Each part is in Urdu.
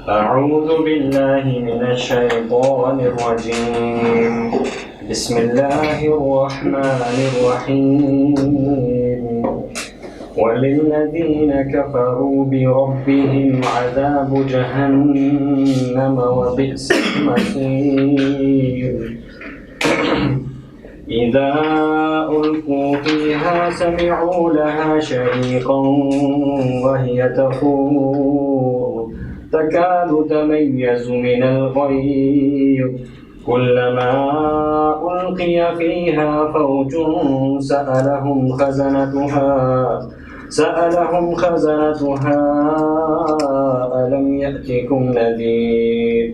أعوذ بالله من الشيطان الرجيم بسم الله الرحمن الرحيم وللذين كفروا بربهم عذاب جهنم وبئس المصير إذا ألقوا فيها سمعوا لها شهيقا وهي تفور تكاد تميز من الغيظ كلما ألقي فيها فوج سألهم خزنتها ألم يأتكم نذير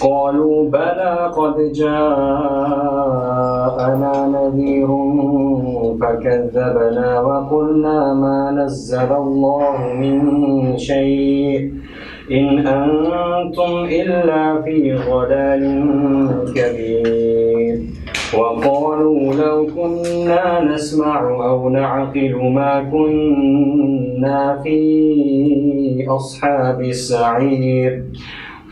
قالوا بلى قد جاءنا نذير فكذبنا وقلنا ما نزل الله من شيء إن أنتم إلا في ضلال كبير وقالوا لو كنا نسمع أو نعقل ما كنا في أصحاب السعير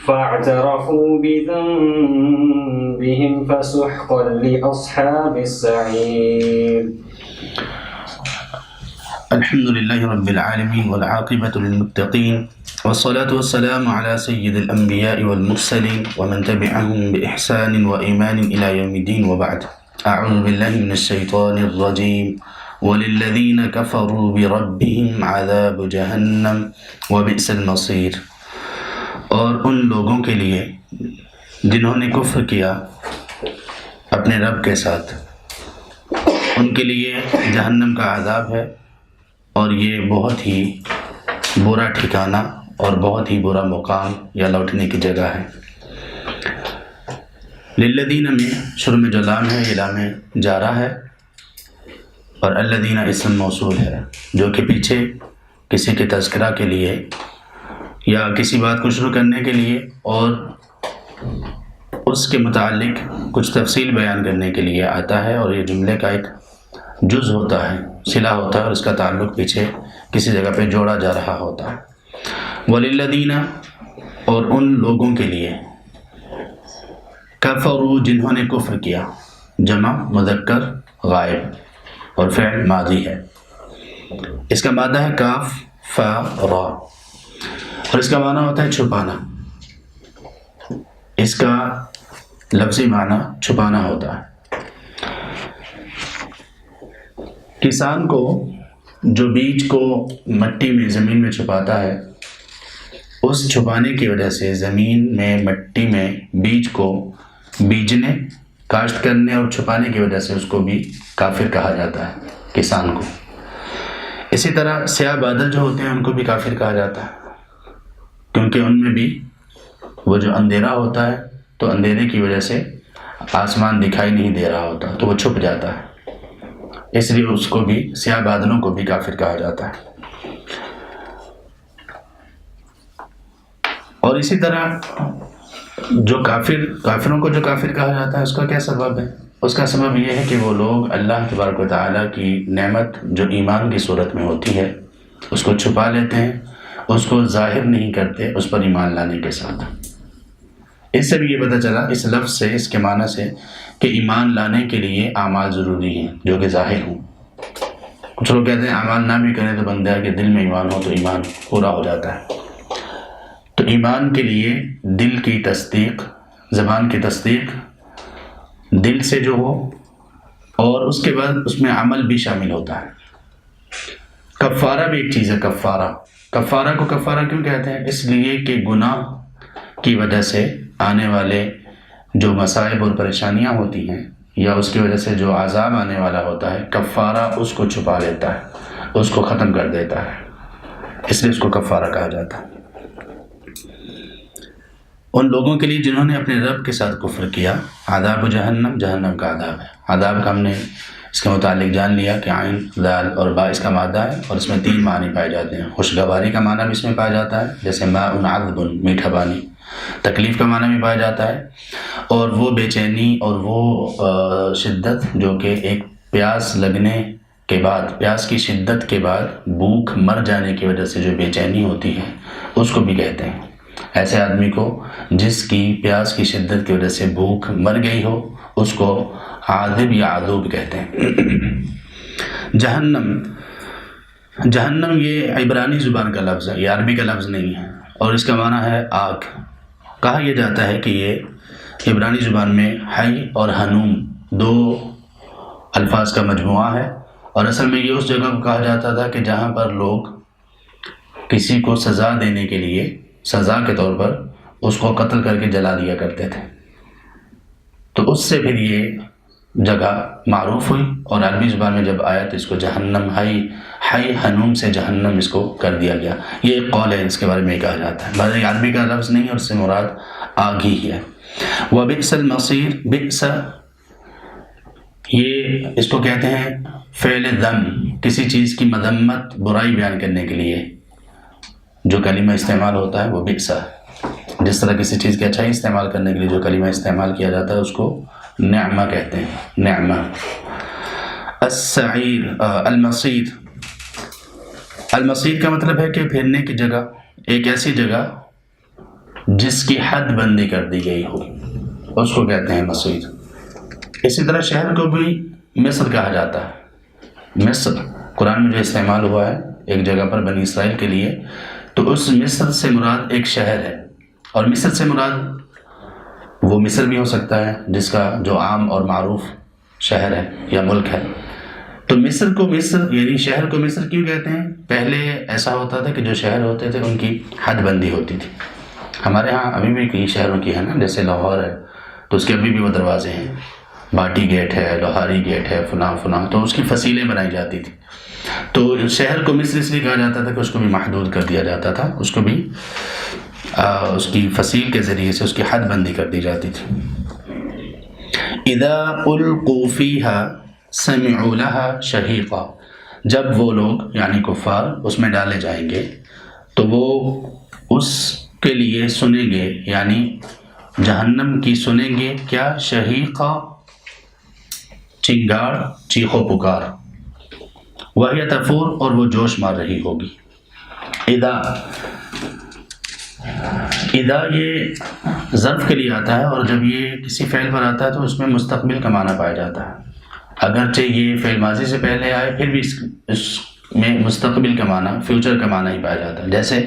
فاعترفوا بذنبهم فسحقا لأصحاب السعير. الحمد لله رب العالمين والعاقبة للمتقين والصلاة والسلام على سيد الأنبياء والمرسلين ومن تبعهم بإحسان وإيمان إلى يوم الدين وبعد. أعوذ بالله من الشيطان الرجيم وللذين كفروا بربهم عذاب جهنم وبئس المصير. اور ان لوگوں کے لیے جنہوں نے کفر کیا اپنے رب کے ساتھ، ان کے لیے جہنم کا عذاب ہے، اور یہ بہت ہی برا ٹھکانہ اور بہت ہی برا مقام یا لوٹنے کی جگہ ہے۔ للذین میں شروع میں جو لام ہے یہ لام جارہ ہے، اور الذین اسم موصول ہے جو کہ پیچھے کسی کے تذکرہ کے لیے یا کسی بات کو شروع کرنے کے لیے اور اس کے متعلق کچھ تفصیل بیان کرنے کے لیے آتا ہے، اور یہ جملے کا ایک جز ہوتا ہے، صلہ ہوتا ہے، اور اس کا تعلق پیچھے کسی جگہ پہ جوڑا جا رہا ہوتا ہے۔ وَلِلَّذِينَ اور ان لوگوں کے لیے کفروا جنہوں نے کفر کیا، جمع مذکر غائب اور فعل ماضی ہے، اس کا مادہ ہے کاف فا را، اور اس کا معنی ہوتا ہے چھپانا، اس کا لفظی معنی چھپانا ہوتا ہے۔ کسان کو جو بیج کو مٹی میں زمین میں چھپاتا ہے، اس چھپانے کی وجہ سے زمین میں مٹی میں بیج کو بیجنے، کاشت کرنے اور چھپانے کی وجہ سے اس کو بھی کافر کہا جاتا ہے کسان کو۔ اسی طرح سیاہ بادل جو ہوتے ہیں ان کو بھی کافر کہا جاتا ہے، کیونکہ ان میں بھی وہ جو اندھیرا ہوتا ہے تو اندھیرے کی وجہ سے آسمان دکھائی نہیں دے رہا ہوتا تو وہ چھپ جاتا ہے، اس لیے اس کو بھی سیاہ بادلوں کو بھی کافر کہا جاتا ہے۔ اور اسی طرح جو کافروں کو جو کافر کہا جاتا ہے اس کا کیا سبب ہے؟ اس کا سبب یہ ہے کہ وہ لوگ اللہ تبارک و تعالیٰ کی نعمت جو ایمان کی صورت میں ہوتی ہے اس کو چھپا لیتے ہیں، اس کو ظاہر نہیں کرتے اس پر ایمان لانے کے ساتھ۔ اس سے بھی یہ پتہ چلا اس لفظ سے، اس کے معنی سے، کہ ایمان لانے کے لیے اعمال ضروری ہیں جو کہ ظاہر ہوں۔ کچھ لوگ کہتے ہیں اعمال نہ بھی کریں تو بندہ کے دل میں ایمان ہو تو ایمان پورا ہو جاتا ہے۔ تو ایمان کے لیے دل کی تصدیق، زبان کی تصدیق دل سے جو ہو، اور اس کے بعد اس میں عمل بھی شامل ہوتا ہے۔ کفارہ بھی ایک چیز ہے۔ کفارہ کو کفارہ کیوں کہتے ہیں؟ اس لیے کہ گناہ کی وجہ سے آنے والے جو مصائب اور پریشانیاں ہوتی ہیں یا اس کی وجہ سے جو عذاب آنے والا ہوتا ہے، کفارہ اس کو چھپا لیتا ہے، اس کو ختم کر دیتا ہے، اس لیے اس کو کفارہ کہا جاتا ہے۔ ان لوگوں کے لیے جنہوں نے اپنے رب کے ساتھ کفر کیا، عذاب جہنم، جہنم کا عذاب ہے۔ عذاب کا ہم نے اس کے متعلق جان لیا کہ عین، ذال اور با اس کا مادہ ہے، اور اس میں 3 معنی پائے جاتے ہیں۔ خوشگواری کا معنی بھی اس میں پایا جاتا ہے، جیسے ماء عذب، میٹھا پانی۔ تکلیف کا معنی بھی پایا جاتا ہے، اور وہ بے چینی اور وہ شدت جو کہ ایک پیاس لگنے کے بعد، پیاس کی شدت کے بعد بھوک مر جانے کی وجہ سے جو بے چینی ہوتی ہے اس کو بھی کہتے ہیں۔ ایسے آدمی کو جس کی پیاس کی شدت کی وجہ سے بھوک مر گئی ہو اس کو عاذب یا عذوب کہتے ہیں۔ جہنم یہ عبرانی زبان کا لفظ ہے، یہ عربی کا لفظ نہیں ہے، اور اس کا معنی ہے آگ۔ کہا یہ جاتا ہے کہ یہ عبرانی زبان میں حی اور حنوم دو الفاظ کا مجموعہ ہے، اور اصل میں یہ اس جگہ کو کہا جاتا تھا کہ جہاں پر لوگ کسی کو سزا دینے کے لیے سزا کے طور پر اس کو قتل کر کے جلا دیا کرتے تھے، تو اس سے پھر یہ جگہ معروف ہوئی، اور عربی زبان میں جب آیا تو اس کو جہنم حی حنوم سے جہنم اس کو کر دیا گیا۔ یہ ایک قول ہے، اس کے بارے میں کہا جاتا ہے، بھلے عربی کا لفظ نہیں اور اس سے مراد آگ ہی ہے۔ وَبِئْسَ الْمَصِيرُ، بئس یہ اس کو کہتے ہیں فعل ذم، کسی چیز کی مذمت برائی بیان کرنے کے لیے جو کلمہ استعمال ہوتا ہے وہ بئس ہے۔ جس طرح کسی چیز کی اچھائی استعمال کرنے کے لیے جو کلمہ استعمال کیا جاتا ہے اس کو نعمہ کہتے ہیں، نعمہ۔ السعیر، المصیر، المصیر کا مطلب ہے کہ پھرنے کی جگہ، ایک ایسی جگہ جس کی حد بندی کر دی گئی ہو اس کو کہتے ہیں مصیر۔ اسی طرح شہر کو بھی مصر کہا جاتا ہے۔ مصر قرآن میں جو استعمال ہوا ہے ایک جگہ پر بنی اسرائیل کے لیے، تو اس مصر سے مراد ایک شہر ہے، اور مصر سے مراد وہ مصر بھی ہو سکتا ہے جس کا جو عام اور معروف شہر ہے یا ملک ہے۔ تو مصر کو مصر یعنی شہر کو مصر کیوں کہتے ہیں؟ پہلے ایسا ہوتا تھا کہ جو شہر ہوتے تھے ان کی حد بندی ہوتی تھی۔ ہمارے ہاں ابھی بھی کئی شہروں کی ہے نا، جیسے لاہور ہے تو اس کے ابھی بھی وہ دروازے ہیں، باٹی گیٹ ہے، لوہاری گیٹ ہے، فلاں، تو اس کی فصیلیں بنائی جاتی تھی۔ تو شہر کو مصر اس لیے کہا جاتا تھا کہ اس کو بھی محدود کر دیا جاتا تھا، اس کو بھی اس کی فصیل کے ذریعے سے اس کی حد بندی کر دی جاتی تھی۔ اذا القوا فیها سمعوا لها شہیقا، جب وہ لوگ یعنی کفار اس میں ڈالے جائیں گے تو وہ اس کے لیے سنیں گے، یعنی جہنم کی سنیں گے کیا؟ شہیقا، چنگاڑ، چیخو پکار، وہی تفور، اور وہ جوش مار رہی ہوگی۔ اذا یہ ظرف کے لیے آتا ہے، اور جب یہ کسی فعل پر آتا ہے تو اس میں مستقبل کا معنی پایا جاتا ہے، اگرچہ یہ فعل ماضی سے پہلے آئے پھر بھی اس میں مستقبل کا معنی، فیوچر کا معنی ہی پایا جاتا ہے۔ جیسے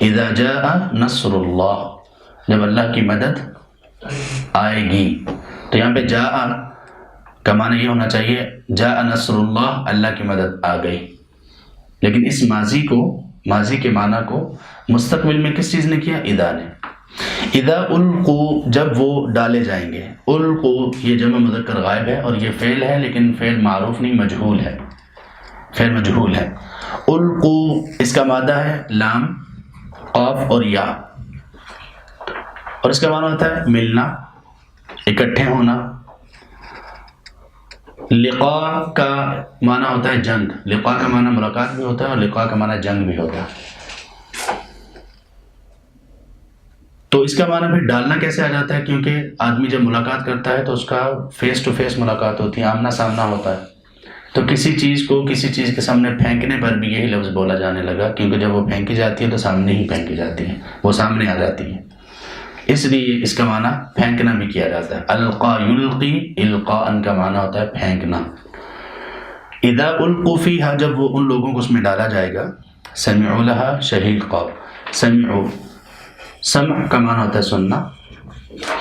اذا جاء نصر اللہ، جب اللہ کی مدد آئے گی، تو یہاں پہ جاء کا معنی یہ ہونا چاہیے جاء نصر اللہ، اللہ کی مدد آ گئی، لیکن اس ماضی کے معنی کو مستقبل میں کس چیز نے کیا؟ اذا نے۔ اذا القوا، جب وہ ڈالے جائیں گے، القوا یہ جمع مذکر غائب ہے اور یہ فعل ہے، لیکن فعل معروف نہیں، مجہول ہے، فعل مجہول ہے۔ القوا اس کا مادہ ہے لام، قاف اور یا، اور اس کا معنی ہوتا ہے ملنا، اکٹھے ہونا۔ لقاء کا معنی ہوتا ہے جنگ، لقاء کا معنی ملاقات بھی ہوتا ہے اور لقاء کا معنی جنگ بھی ہوتا ہے۔ تو اس کا معنی پھر ڈالنا کیسے آ جاتا ہے؟ کیونکہ آدمی جب ملاقات کرتا ہے تو اس کا فیس ٹو فیس ملاقات ہوتی ہے، آمنا سامنا ہوتا ہے، تو کسی چیز کو کسی چیز کے سامنے پھینکنے پر بھی یہی لفظ بولا جانے لگا، کیونکہ جب وہ پھینکی جاتی ہے تو سامنے ہی پھینکی جاتی ہے، وہ سامنے آ جاتی ہے، اس لیے اس کا معنی پھینکنا بھی کیا جاتا ہے۔ القا یلقی، القاء کا معنی ہوتا ہے پھینکنا۔ اذا القوا فیہا، جب وہ ان لوگوں کو اس میں ڈالا جائے گا، سمعوا لها شہیقا، سمعوا، سمع کا معنی ہوتا ہے سننا،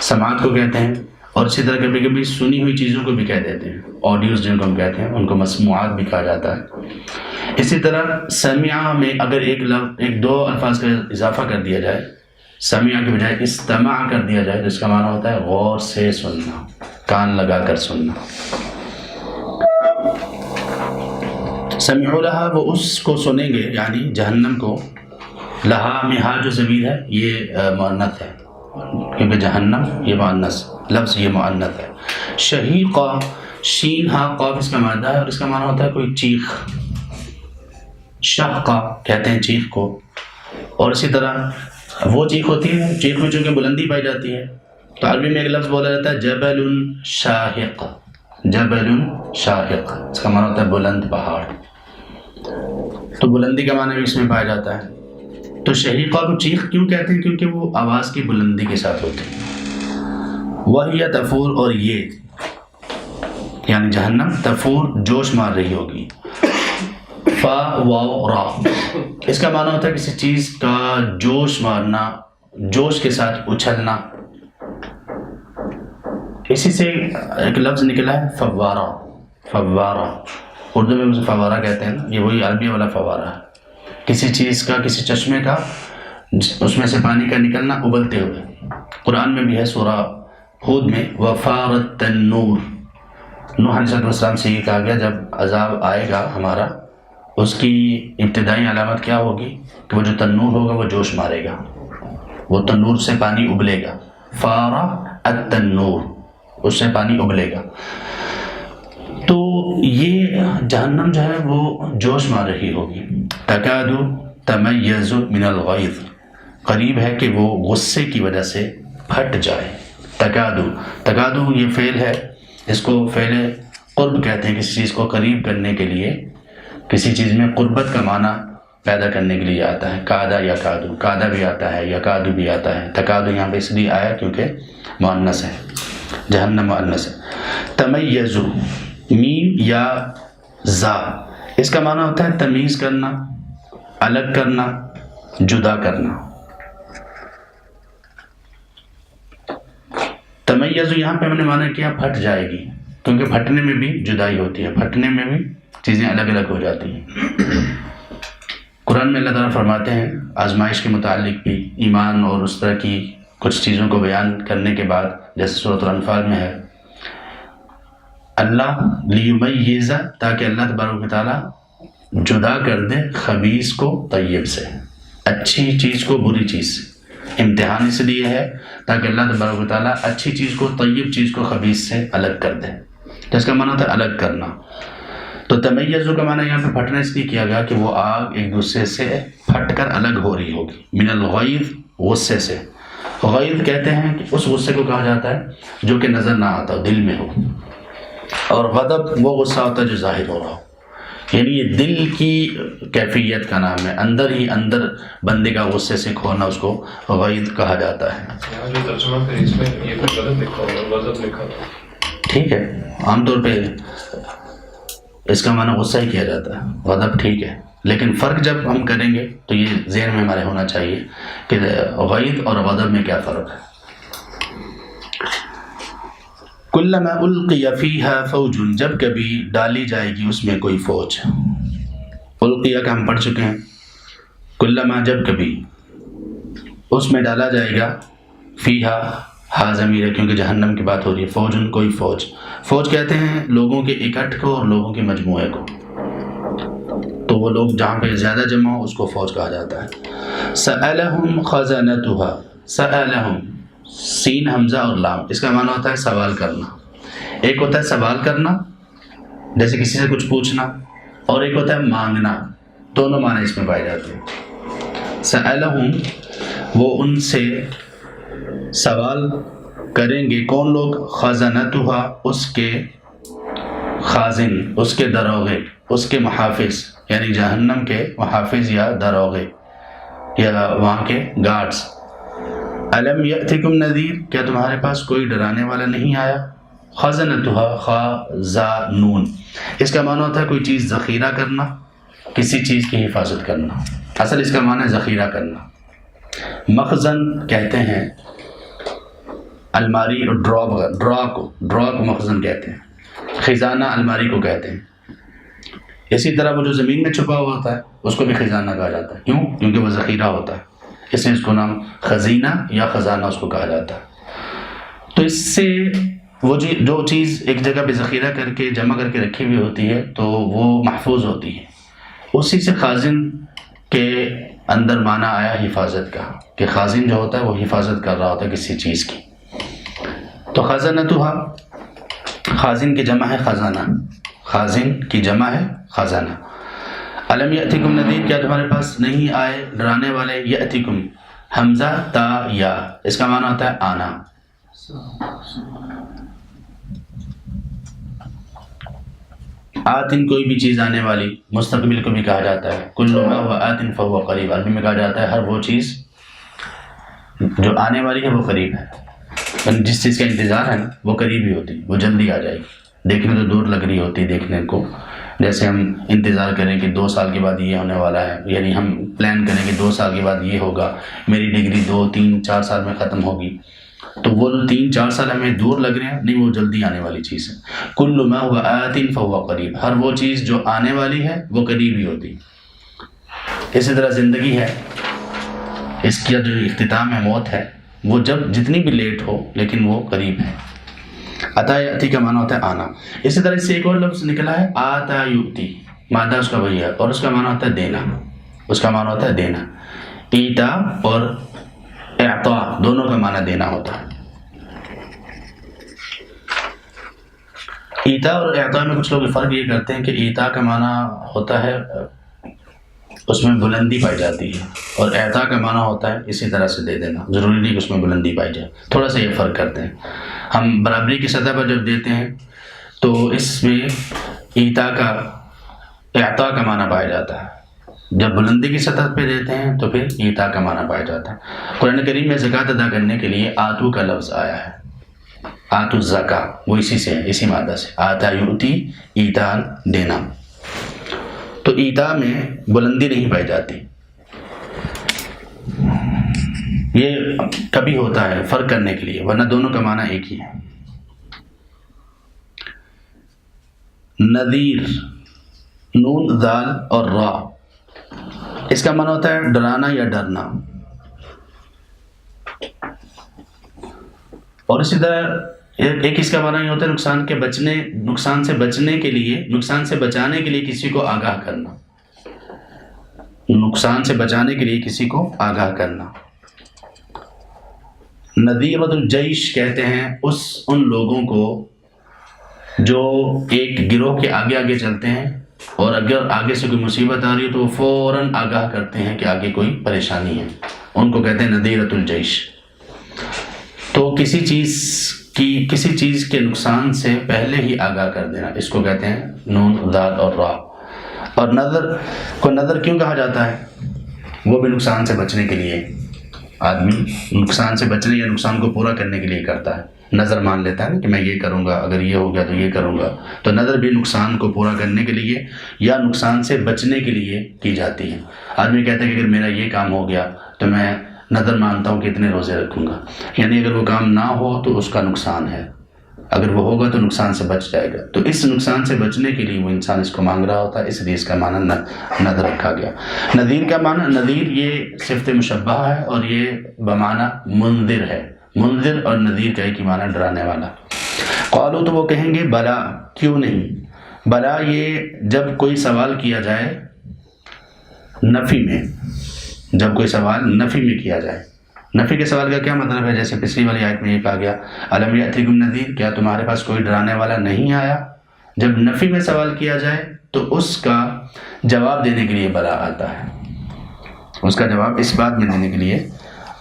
سماعت کو کہتے ہیں، اور اسی طرح کبھی کبھی سنی ہوئی چیزوں کو بھی کہہ دیتے ہیں، آڈیوز جن کو ہم کہتے ہیں ان کو مسموعات بھی کہا جاتا ہے۔ اسی طرح سمع میں اگر ایک دو الفاظ کا اضافہ کر دیا جائے، سمع کے بجائے استماع کر دیا جائے، تو اس کا معنی ہوتا ہے غور سے سننا، کان لگا کر سننا۔ سمعوا لها، وہ اس کو سنیں گے یعنی جہنم کو، لہا میں ہا جو ضمیر ہے یہ مؤنث ہے، کیونکہ جہنم یہ مؤنث لفظ، یہ مؤنث ہے۔ شہیقا، شین ہا قاف اس کا مادہ ہے اور اس کا معنی ہوتا ہے کوئی چیخ، شہقا کہتے ہیں چیخ کو، اور اسی طرح وہ چیخ ہوتی ہے، چیخ میں چونکہ بلندی پائی جاتی ہے تو عربی میں ایک لفظ بولا جاتا ہے جبل شاہق، جبل شاہق، اس کا معنی ہوتا ہے بلند پہاڑ، تو بلندی کا معنی بھی اس میں پایا جاتا ہے۔ تو شہیقہ کو چیخ کیوں کہتے ہیں؟ کیونکہ وہ آواز کی بلندی کے ساتھ ہوتی ہے. وَهِيَ تَفُورُ، اور یہ یعنی جہنم تفور جوش مار رہی ہوگی. فا واو را، اس کا معنی ہوتا ہے کسی چیز کا جوش مارنا، جوش کے ساتھ اچھلنا. اسی سے ایک لفظ نکلا ہے فوارہ. فوارہ اردو میں اسے فوارہ کہتے ہیں نا، یہ وہی عربی والا فوارہ ہے. کسی چیز کا، کسی چشمے کا، اس میں سے پانی کا نکلنا ابلتے ہوئے. قرآن میں بھی ہے سورہ ہود میں وفارت النور. نوح علیہ السلام سے یہ کہا گیا جب عذاب آئے گا ہمارا، اس کی ابتدائی علامت کیا ہوگی کہ وہ جو تنور ہوگا وہ جوش مارے گا، وہ تنور سے پانی ابلے گا. فارا التنور، اس سے پانی ابلے گا. تو یہ جہنم جو ہے وہ جوش مار رہی ہوگی. تکاد تمیز من الغیظ، قریب ہے کہ وہ غصے کی وجہ سے پھٹ جائے. تکادو یہ فعل ہے، اس کو فعل قرب کہتے ہیں. کسی چیز کو قریب کرنے کے لیے، کسی چیز میں قربت کا معنی پیدا کرنے کے لیے آتا ہے. کادا یا کادو، کادا بھی آتا ہے یا کادو بھی آتا ہے. تکادو یہاں پہ اس لیے آیا کیونکہ مؤنث ہے، جہنم مؤنث ہے. تمیز میم یا زا، اس کا معنی ہوتا ہے تمیز کرنا، الگ کرنا، جدا کرنا. تمیز یہاں پہ ہم نے معنی کیا پھٹ جائے گی، کیونکہ پھٹنے میں بھی جدائی ہوتی ہے، پھٹنے میں بھی چیزیں الگ الگ ہو جاتی ہیں. قرآن میں اللہ تعالیٰ فرماتے ہیں آزمائش کے متعلق بھی، ایمان اور اس طرح کی کچھ چیزوں کو بیان کرنے کے بعد، جیسے سورۃ الانفال میں ہے اللہ لیمیز، تاکہ اللہ تبارک و تعالیٰ جدا کر دے خبیث کو طیب سے، اچھی چیز کو بری چیز سے. امتحان اس لیے ہے تاکہ اللہ تبارک و تعالیٰ اچھی چیز کو، طیب چیز کو خبیث سے الگ کر دے. تو اس کا معنی ہوتا ہے الگ کرنا. تو تمیزو کا معنی یہاں پہ پھٹنا اس لیے کیا گیا کہ وہ آگ ایک دوسرے سے پھٹ کر الگ ہو رہی ہوگی. من الغیظ، غصے سے. غیظ کہتے ہیں کہ اس غصے کو کہا جاتا ہے جو کہ نظر نہ آتا، دل میں ہو. اور غضب وہ غصہ ہوتا ہے جو ظاہر ہو رہا ہو، یعنی یہ دل کی کیفیت کا نام ہے. اندر ہی اندر بندے کا غصے سے کھونا اس کو غیظ کہا جاتا ہے. یہاں جو ترجمہ ہے اس میں یہ تو غلط لکھا ہوا، غضب لکھا ہوا. ٹھیک ہے، عام طور پہ اس کا معنی غصہ ہی کیا جاتا ہے، غضب ٹھیک ہے. لیکن فرق جب ہم کریں گے تو یہ ذہن میں ہمارے ہونا چاہیے کہ غیظ اور غضب میں کیا فرق ہے. کلما القی فیہا فوج، جب کبھی ڈالی جائے گی اس میں کوئی فوج. القیہ کا ہم پڑھ چکے ہیں. کلما جب کبھی اس میں ڈالا جائے گا، فیہا ہا ضمیر ہے کیونکہ جہنم کی بات ہو رہی ہے. فوج کوئی فوج. فوج کہتے ہیں لوگوں کے اکٹھ کو اور لوگوں کے مجموعے کو. تو وہ لوگ جہاں پہ زیادہ جمع ہو اس کو فوج کہا جاتا ہے. سألہم خزنتها، سألہم سین حمزہ اور لام، اس کا معنی ہوتا ہے سوال کرنا. ایک ہوتا ہے سوال کرنا جیسے کسی سے کچھ پوچھنا، اور ایک ہوتا ہے مانگنا. دونوں معنی اس میں پائے جاتے ہیں. سألہم وہ ان سے سوال کریں گے کون لوگ؟ خزنتها اس کے خازن، اس کے دروغے، اس کے محافظ، یعنی جہنم کے محافظ یا دروغے یا وہاں کے گارڈز. الم یأتکم نذیر، کیا تمہارے پاس کوئی ڈرانے والا نہیں آیا؟ خزنتها خازنون، اس کا معنی ہوتا ہے کوئی چیز ذخیرہ کرنا، کسی چیز کی حفاظت کرنا. اصل اس کا معنی ہے ذخیرہ کرنا. مخزن کہتے ہیں الماری اور ڈرا کو مخزن کہتے ہیں. خزانہ الماری کو کہتے ہیں. اسی طرح وہ جو زمین میں چھپا ہوا ہوتا ہے اس کو بھی خزانہ کہا جاتا ہے. کیوں؟ کیونکہ وہ ذخیرہ ہوتا ہے، اس لیے اس کو نام خزینہ یا خزانہ اس کو کہا جاتا ہے. تو اس سے وہ جو چیز ایک جگہ پہ ذخیرہ کر کے جمع کر کے رکھی ہوئی ہوتی ہے تو وہ محفوظ ہوتی ہے. اسی سے خازن کے اندر معنی آیا حفاظت کا، کہ خازن جو ہوتا ہے وہ حفاظت کر رہا ہوتا ہے کسی چیز کی. تو خزنتها، خازن کی جمع ہے خزانہ، خازن کی جمع ہے خزانہ. الم یأتکم نذیر، کیا تمہارے پاس نہیں آئے ڈرانے والے؟ یأتکم حمزہ تا یا، اس کا معنی ہوتا ہے آنا. آتن کوئی بھی چیز آنے والی، مستقبل کو بھی کہا جاتا ہے، کل ما هو آت فهو قریب، عربی میں کہا جاتا ہے ہر وہ چیز جو آنے والی ہے وہ قریب ہے، جس چیز کا انتظار ہے نا وہ قریب ہی ہوتی، وہ جلدی آ جائے گی، دیکھنے تو دور لگ رہی ہوتی دیکھنے کو، جیسے ہم انتظار کریں کہ 2 سال کے بعد یہ ہونے والا ہے، یعنی ہم پلان کریں کہ 2 سال کے بعد یہ ہوگا، میری ڈگری 2 3 4 سال میں ختم ہوگی، تو وہ 3 4 سال ہمیں دور لگ رہے ہیں، نہیں وہ جلدی آنے والی چیز ہے۔ کل ما هو آت فهو قریب، ہر وہ چیز جو آنے والی ہے وہ قریب ہی ہوتی۔ اسی طرح زندگی ہے، اس کا جو اختتام ہے موت ہے، وہ جب جتنی بھی لیٹ ہو لیکن وہ قریب ہے۔ عطا یاتی کا معنی ہوتا ہے آنا۔ اسی طرح اس سے ایک اور لفظ نکلا ہے آتا یؤتی، مادہ اس کا وہی ہے، اور اس کا معنی ہوتا ہے دینا، اس کا معنی ہوتا ہے دینا۔ ایتا اور اعطاء دونوں کا معنی دینا ہوتا ہے۔ ایتا اور اعطاء میں کچھ لوگ فرق یہ کرتے ہیں کہ ایتا کا معنی ہوتا ہے اس میں بلندی پائی جاتی ہے، اور اعطاء کا معنی ہوتا ہے اسی طرح سے دے دینا، ضروری نہیں کہ اس میں بلندی پائی جائے، تھوڑا سا یہ فرق کرتے ہیں۔ ہم برابری کی سطح پر جب دیتے ہیں تو اس میں ایتا کا اعطاء کا معنی پایا جاتا ہے، جب بلندی کی سطح پہ دیتے ہیں تو پھر ایتا کا معنی پایا جاتا ہے۔ قرآن کریم میں زکوٰۃ ادا کرنے کے لیے آتو کا لفظ آیا ہے، آتو الزکا، وہ اسی سے ہے، اسی مادہ سے، آتا یؤتی ایتا دینا، تو ایتا میں بلندی نہیں پائی جاتی، یہ کبھی ہوتا ہے فرق کرنے کے لیے، ورنہ دونوں کا معنی ایک ہی ہے۔ نذیر، نون ذال اور را، اس کا معنی ہوتا ہے ڈرانا یا ڈرنا، اور اسی طرح ایک اس کا معنی یہ ہوتا ہے نقصان سے بچنے کے لیے، نقصان سے بچانے کے لیے کسی کو آگاہ کرنا، نقصان سے بچانے کے لیے کسی کو آگاہ کرنا۔ نذیرۃ الجیش کہتے ہیں ان لوگوں کو جو ایک گروہ کے آگے آگے چلتے ہیں، اور اگر آگے سے کوئی مصیبت آ رہی ہے تو وہ فوراً آگاہ کرتے ہیں کہ آگے کوئی پریشانی ہے، ان کو کہتے ہیں نذیرۃ الجیش۔ تو کسی چیز کے نقصان سے پہلے ہی آگاہ کر دینا، اس کو کہتے ہیں نون ذال اور را۔ اور نظر کیوں کہا جاتا ہے؟ وہ بھی نقصان سے بچنے کے لیے، آدمی نقصان سے بچنے یا نقصان کو پورا کرنے کے لیے کرتا ہے، نظر مان لیتا ہے نا کہ میں یہ کروں گا، اگر یہ ہو گیا تو یہ کروں گا، تو نظر بھی نقصان کو پورا کرنے کے لیے یا نقصان سے بچنے کے لیے کی جاتی ہے۔ آدمی کہتا ہے کہ اگر میرا یہ کام ہو گیا تو میں نظر مانتا ہوں کہ اتنے روزے رکھوں گا، یعنی اگر وہ کام نہ ہو تو اس کا نقصان ہے، اگر وہ ہوگا تو نقصان سے بچ جائے گا، تو اس نقصان سے بچنے کے لیے وہ انسان اس کو مانگ رہا ہوتا ہے، اس لیے اس کا معنی نذر رکھا گیا۔ نذیر کا معنی، نذیر یہ صفت مشبہ ہے اور یہ بمعنی منذر ہے، منذر اور نذیر کا ایک ہی معنی ڈرانے والا۔ قالو تو وہ کہیں گے بلا، کیوں نہیں؟ بلا یہ جب کوئی سوال کیا جائے نفی میں، جب کوئی سوال نفی میں کیا جائے، نفی کے سوال کا کیا مطلب ہے؟ جیسے پچھلی والی آیت میں یہ کہا گیا الم یأتکم نذیر، کیا تمہارے پاس کوئی ڈرانے والا نہیں آیا؟ جب نفی میں سوال کیا جائے تو اس کا جواب دینے کے لیے بلا آتا ہے، اس کا جواب اس بات میں دینے کے لیے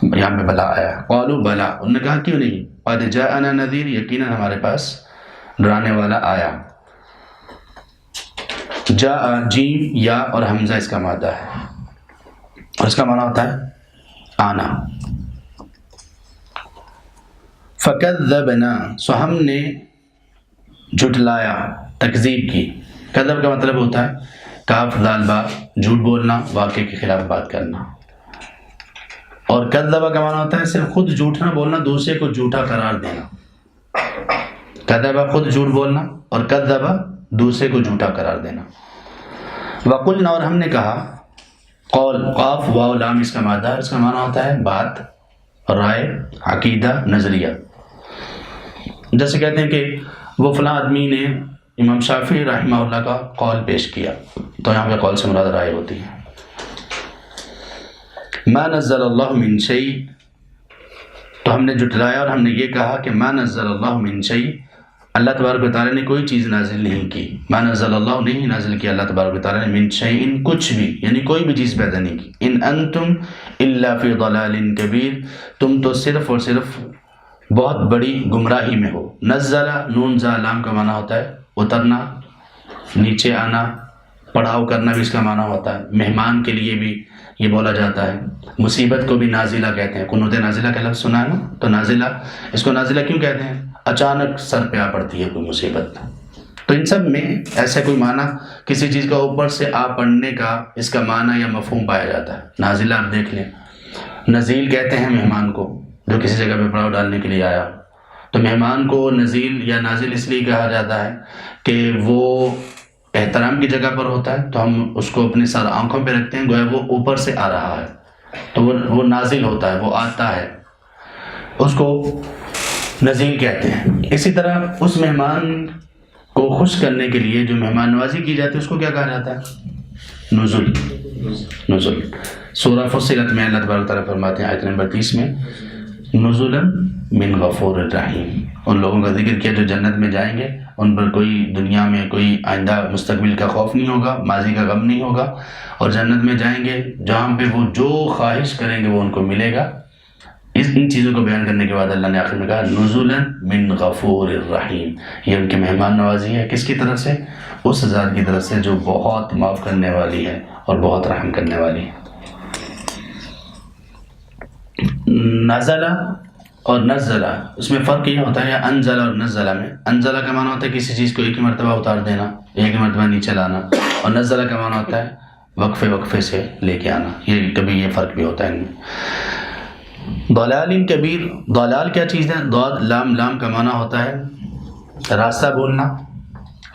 یہاں پہ بلا آیا۔ قالوا بلا، انہوں نے کہا کیوں نہیں؟ قد جاءنا نذیر، یقیناً ہمارے پاس ڈرانے والا آیا۔ جاء جیم یا اور حمزہ اس کا مادہ ہے، اور اس کا معنی ہوتا ہے آنا۔ فکذبنا، سو ہم نے جھٹلایا، تکذیب کی۔ کذب کا مطلب ہوتا ہے کاف ذال با، جھوٹ بولنا، واقعے کے خلاف بات کرنا، اور کذبہ کا معنی ہوتا ہے صرف خود جھوٹ نہ بولنا، دوسرے کو جھوٹا قرار دینا۔ کذبہ خود جھوٹ بولنا اور کذبہ دوسرے کو جھوٹا قرار دینا۔ وقلنا، اور ہم نے کہا، قول قاف واو لام اس کا مادہ ہے، اس کا معنی ہوتا ہے بات، رائے، عقیدہ، نظریہ۔ جیسے کہتے ہیں کہ وہ فلاں آدمی نے امام شافعی رحمہ اللہ کا قول پیش کیا، تو یہاں پہ قول سے مراد رائے ہوتی ہے۔ ما نزل اللہ من شیء، تو ہم نے جھٹلایا اور ہم نے یہ کہا کہ ما نزل اللہ من شیء، اللہ تبارک و تعالیٰ نے کوئی چیز نازل نہیں کی، ما نزل اللہ نہیں نازل کیا اللہ تبارک و تعالیٰ نے، من شیء کچھ بھی، یعنی کوئی بھی چیز پیدا نہیں کی، ان انتم الا فی ضلال کبیر، تم تو صرف اور صرف بہت بڑی گمراہی میں ہو۔ نزل نون زا لام کا معنی ہوتا ہے اترنا، نیچے آنا، پڑھاؤ کرنا بھی اس کا معنی ہوتا ہے، مہمان کے لیے بھی یہ بولا جاتا ہے۔ مصیبت کو بھی نازلہ کہتے ہیں، قنوت نازلہ کا لفظ سنا ہے نا، تو نازلہ، اس کو نازلہ کیوں کہتے ہیں؟ اچانک سر پہ آ پڑتی ہے کوئی مصیبت۔ تو ان سب میں ایسا کوئی معنی کسی چیز کا اوپر سے آ پڑنے کا اس کا معنی یا مفہوم پایا جاتا ہے۔ نازلہ آپ دیکھ لیں، نزیل کہتے ہیں مہمان کو جو کسی جگہ پہ پڑاؤ ڈالنے کے لیے آیا، تو مہمان کو نزیل یا نازل اس لیے کہا جاتا ہے کہ وہ احترام کی جگہ پر ہوتا ہے، تو ہم اس کو اپنے سر آنکھوں پہ رکھتے ہیں، گویا وہ اوپر سے آ رہا ہے، تو وہ نازل ہوتا ہے، وہ آتا ہے، اس کو نزیل کہتے ہیں۔ اسی طرح اس مہمان کو خوش کرنے کے لیے جو مہمان نوازی کی جاتی ہے اس کو کیا کہا جاتا ہے؟ نزول۔ نزول سورہ فصلت میں اللہ تبارک تعالیٰ فرماتے ہیں آیت نمبر 30 میں، نزلا من غفور الرحیم، ان لوگوں کا ذکر کیا جو جنت میں جائیں گے، ان پر کوئی دنیا میں کوئی آئندہ مستقبل کا خوف نہیں ہوگا، ماضی کا غم نہیں ہوگا، اور جنت میں جائیں گے جہاں پہ وہ جو خواہش کریں گے وہ ان کو ملے گا۔ ان چیزوں کو بیان کرنے کے بعد اللہ نے آخر میں کہا نزلا من غفور الرحیم، یہ ان کی مہمان نوازی ہے، کس کی طرف سے؟ اس ذات کی طرف سے جو بہت معاف کرنے والی ہے اور بہت رحم کرنے والی ہے۔ نزلہ اور نزلہ، اس میں فرق یہ ہوتا ہے، یا انزلہ اور نزلہ میں، انزلہ کا معنی ہوتا ہے کسی چیز کو ایک ہی مرتبہ اتار دینا، ایک ہی مرتبہ نیچے لانا، اور نزلہ کا معنی ہوتا ہے وقفے وقفے سے لے کے آنا، یہ کبھی یہ فرق بھی ہوتا ہے ان میں۔ ضلال کبیر، ضلال کیا چیز ہے؟ ضاد لام، لام کا معنی ہوتا ہے راستہ بھولنا،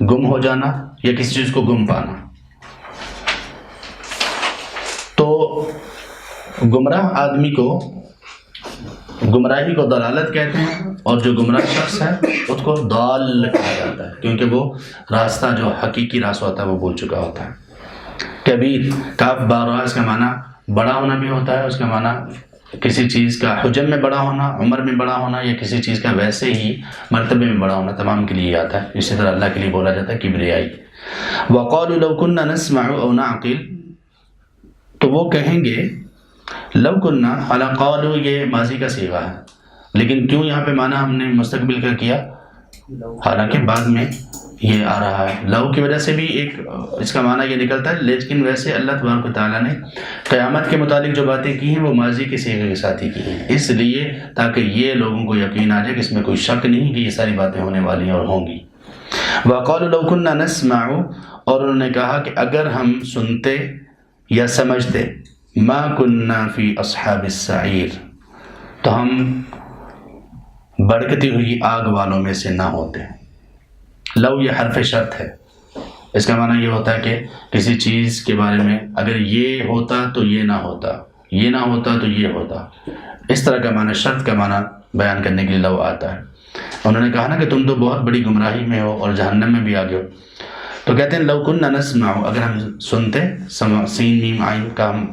گم ہو جانا، یا کسی چیز کو گم پانا۔ تو گمراہ آدمی کو، گمراہی کو ضلالت کہتے ہیں، اور جو گمراہ شخص ہے اس کو ضال کہا جاتا ہے، کیونکہ وہ راستہ جو حقیقی راستہ ہوتا ہے وہ بھول چکا ہوتا ہے۔ کبیر، کاف بارہ، اس کا معنی بڑا ہونا بھی ہوتا ہے، اس کا معنی کسی چیز کا حجم میں بڑا ہونا، عمر میں بڑا ہونا، یا کسی چیز کا ویسے ہی مرتبے میں بڑا ہونا، تمام کے لیے آتا ہے۔ اسی طرح اللہ کے لیے بولا جاتا ہے کبریائی۔ وَقَالُوا لَوْ كُنَّا نَسْمَعُ أَوْ نَعْقِلُ، تو وہ کہیں گے لو کننا، حالانکہ قالوا یہ ماضی کا صیغہ ہے، لیکن کیوں یہاں پہ معنی ہم نے مستقبل کا کیا؟ حالانکہ بعد میں یہ آ رہا ہے، لو کی وجہ سے بھی ایک اس کا معنی یہ نکلتا ہے، لیکن ویسے اللہ تبارک و تعالیٰ نے قیامت کے متعلق جو باتیں کی ہیں وہ ماضی کے صیغے کے ساتھ ہی کی ہیں، اس لیے تاکہ یہ لوگوں کو یقین آ جائے کہ اس میں کوئی شک نہیں کہ یہ ساری باتیں ہونے والی ہیں اور ہوں گی۔ وَقَالُوا لَوْ كُنَّا نَسْمَعُ، اور انہوں نے کہا کہ اگر ہم سنتے یا سمجھتے، مَا كُنَّا فِي أَصْحَابِ السَّعِيرِ، تو ہم بھڑکتی ہوئی آگ والوں میں سے نہ ہوتے۔ لو یہ حرف شرط ہے، اس کا معنی یہ ہوتا ہے کہ کسی چیز کے بارے میں اگر یہ ہوتا تو یہ نہ ہوتا، یہ نہ ہوتا تو یہ ہوتا، اس طرح کا معنی، شرط کا معنی بیان کرنے کے لیے لو آتا ہے۔ انہوں نے کہا نا کہ تم تو بہت بڑی گمراہی میں ہو اور جہنم میں بھی آگے ہو، تو کہتے ہیں لو کننا نسمع، اگر ہم سنتے، سین میم عین کا ہم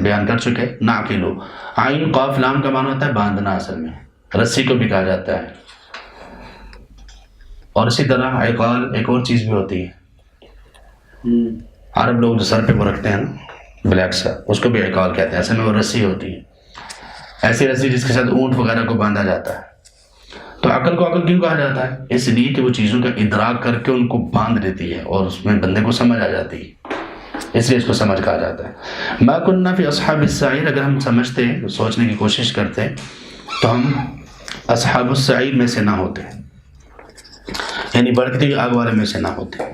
بیان کر چکے، نعقلو، عین قاف لام کا معنی ہوتا ہے باندھنا، اصل میں رسی کو بھی کہا جاتا ہے، اور اسی طرح عقال ایک اور چیز بھی ہوتی ہے، عرب لوگ جو سر پہ وہ رکھتے ہیں نا بلیک سا، اس کو بھی عقال کہتے ہیں، اصل میں وہ رسی ہوتی ہے، ایسی رسی جس کے ساتھ اونٹ وغیرہ کو باندھا جاتا ہے۔ تو عقل کو عقل کیوں کہا جاتا ہے؟ اس لیے کہ وہ چیزوں کا ادراک کر کے ان کو باندھ دیتی ہے اور اس میں بندے کو سمجھ آ جاتی ہے، اس لیے اس کو سمجھ کہا جاتا ہے۔ ما کننا فی اصحاب السعیر، اگر ہم سمجھتے، سوچنے کی کوشش کرتے تو ہم اصحاب السعیر میں سے نہ ہوتے، یعنی بھڑکتی ہوئی آگ والے میں سے نہ ہوتے۔